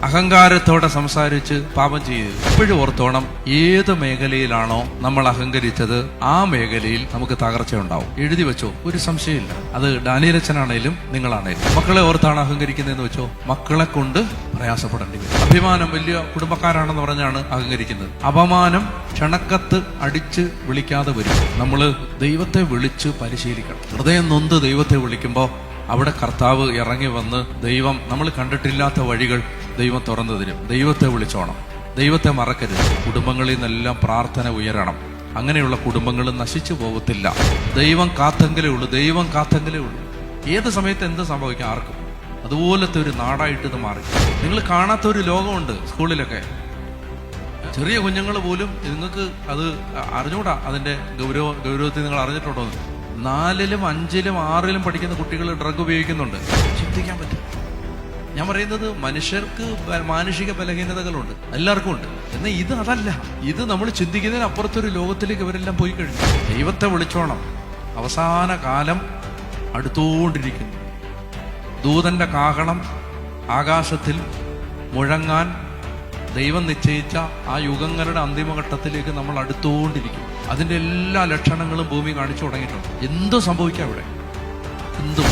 അഹങ്കാരത്തോടെ സംസാരിച്ച് പാപം ചെയ്യരുത്. ഇപ്പോഴും ഓർത്തോണം, ഏത് മേഖലയിലാണോ നമ്മൾ അഹങ്കരിച്ചത് ആ മേഖലയിൽ നമുക്ക് തകർച്ച ഉണ്ടാവും. എഴുതി വെച്ചോ, ഒരു സംശയമില്ല. അത് ഡാനിയലച്ചനാണേലും നിങ്ങളാണേലും. മക്കളെ ഓർത്താണ് അഹങ്കരിക്കുന്നതെന്ന് വെച്ചോ, മക്കളെ കൊണ്ട് പ്രയാസപ്പെടേണ്ടി വരും. അഭിമാനം, വലിയ കുടുംബക്കാരാണെന്ന് പറഞ്ഞാണ് അഹങ്കരിക്കുന്നത്. അപമാനം ക്ഷണക്കത്ത് അടിച്ച് വിളിക്കാതെ വരും. നമ്മള് ദൈവത്തെ വിളിച്ച് പരിശീലിക്കണം. ഹൃദയം നൊന്ത് ദൈവത്തെ വിളിക്കുമ്പോൾ അവിടെ കർത്താവ് ഇറങ്ങി വന്ന് ദൈവം, നമ്മൾ കണ്ടിട്ടില്ലാത്ത വഴികൾ ദൈവം തുറന്നു തരും. ദൈവത്തെ വിളിച്ചോണം, ദൈവത്തെ മറക്കരുത്. കുടുംബങ്ങളിൽ നിന്നെല്ലാം പ്രാർത്ഥന ഉയരണം. അങ്ങനെയുള്ള കുടുംബങ്ങൾ നശിച്ചു പോകത്തില്ല. ദൈവം കാത്തെങ്കിലേ ഉള്ളൂ, ദൈവം കാത്തെങ്കിലേ ഉള്ളൂ. ഏത് സമയത്ത് എന്ത് സംഭവിക്കാം ആർക്കും. അതുപോലത്തെ ഒരു നാടായിട്ട് ഇത് മാറി. നിങ്ങൾ കാണാത്ത ഒരു ലോകമുണ്ട് സ്കൂളിലൊക്കെ. ചെറിയ കുഞ്ഞുങ്ങൾ പോലും, നിങ്ങൾക്ക് അത് അറിഞ്ഞൂടാ, അതിന്റെ ഗൗരവത്തിൽ നിങ്ങൾ അറിഞ്ഞിട്ടുണ്ടോ? 4ലും 5ലും 6ലും പഠിക്കുന്ന കുട്ടികൾ ഡ്രഗ് ഉപയോഗിക്കുന്നുണ്ട്. ചിന്തിക്കാൻ പറ്റും. ഞാൻ പറയുന്നത്, മനുഷ്യർക്ക് മാനുഷിക ബലഹീനതകളുണ്ട്, എല്ലാവർക്കും ഉണ്ട്. എന്നാൽ ഇത് അതല്ല. ഇത് നമ്മൾ ചിന്തിക്കുന്നതിന് അപ്പുറത്തൊരു ലോകത്തിലേക്ക് ഇവരെല്ലാം പോയി കഴിഞ്ഞു. ദൈവത്തെ വിളിച്ചോണം. അവസാന കാലം അടുത്തുകൊണ്ടിരിക്കുന്നു. ദൂതന്റെ കാഹളം ആകാശത്തിൽ മുഴങ്ങാൻ ദൈവം നിശ്ചയിച്ച ആ യുഗങ്ങളുടെ അന്തിമഘട്ടത്തിലേക്ക് നമ്മൾ അടുത്തുകൊണ്ടിരിക്കും. അതിന്റെ എല്ലാ ലക്ഷണങ്ങളും ഭൂമി കാണിച്ചു തുടങ്ങിയിട്ടുണ്ട്. എന്തും സംഭവിക്കാം ഇവിടെ, എന്തും.